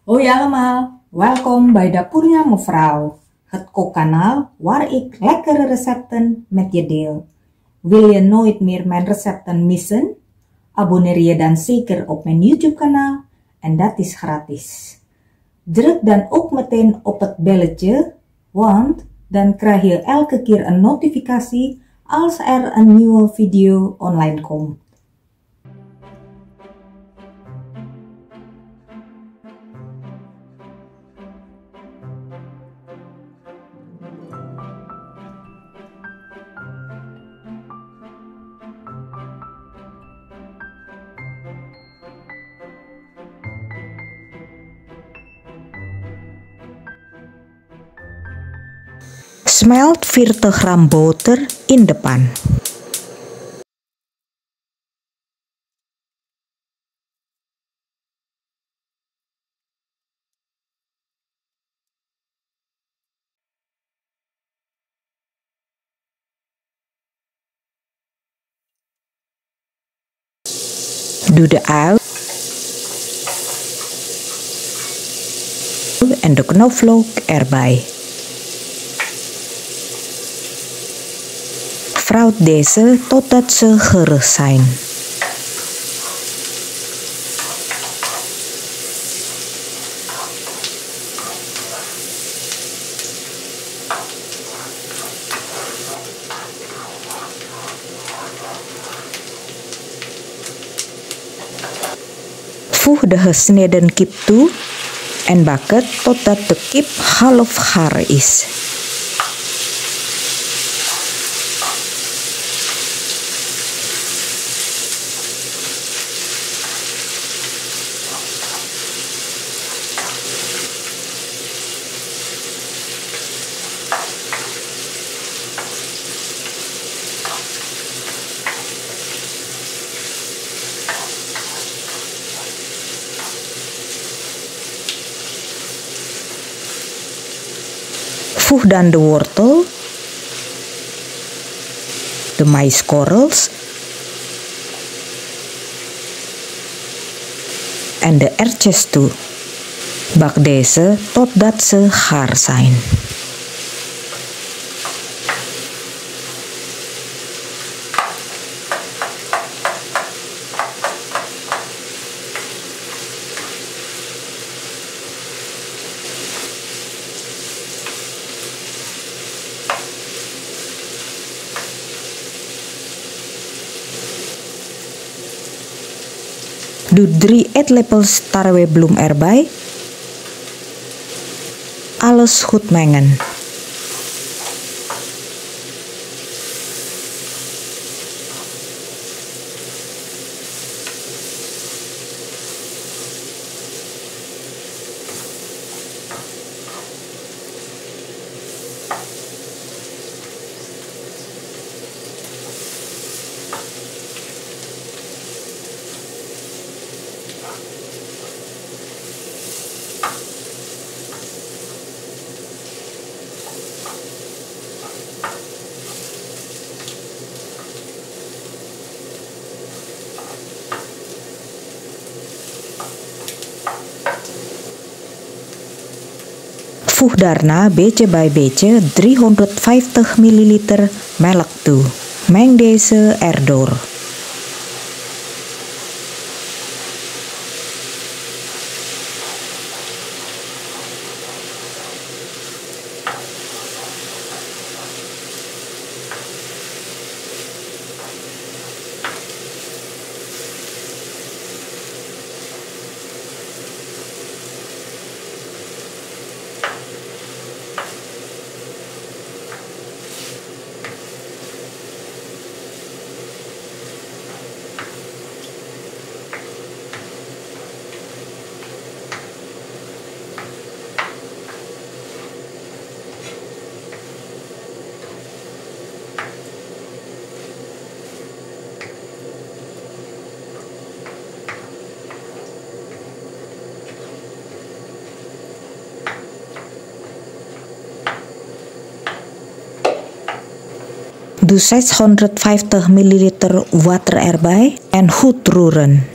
Hoi allemaal, welkom bij Dapurnya Mevrouw, het kookkanaal waar ik lekkere recepten met je deel. Wil je nooit meer mijn recepten missen? Abonneer je dan zeker op mijn YouTube kanaal en dat is gratis. Druk dan ook meteen op het belletje, want dan krijg je elke keer een notificatie als er een nieuwe video online komt. Smelt 40 gram boter in de pan. Doe de ui en de knoflook erbij. Fruit deze totdat ze gerig zijn. Voeg de gesneden kip toe en bak het totdat de kip half gaar is. Voeg dan de wortel, de maïskorrels en de erwtjes toe. Bak deze totdat ze gaar zijn. Doe 3 eetlepels tarwebloem erbij. Alles goed mengen. Voeg daarna beetje bij beetje 350 ml melk toe. Meng deze erdoor. Doe 650 ml water erbij en goed roeren.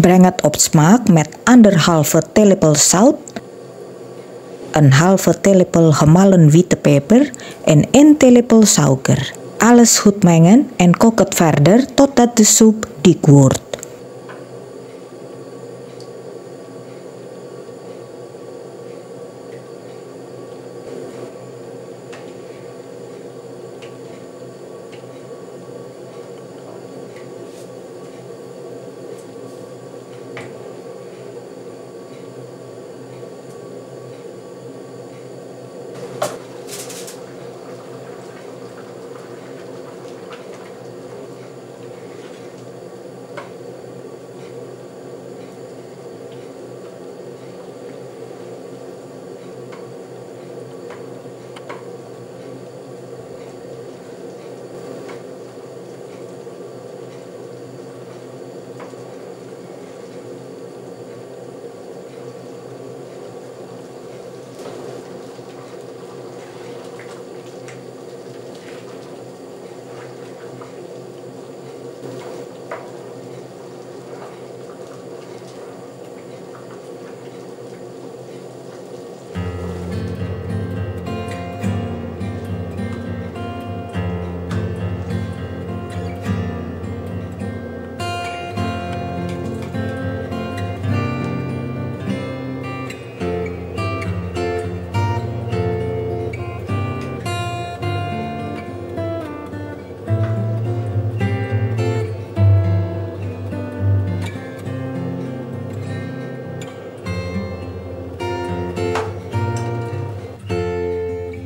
Bring het op smaak met 1,5 telepel zout, 1,5 telepel gemalen witte peper en 1 telepel suiker. Alles goed mengen en kook het verder totdat de soep dik wordt.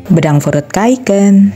Bedankt voor het kijken.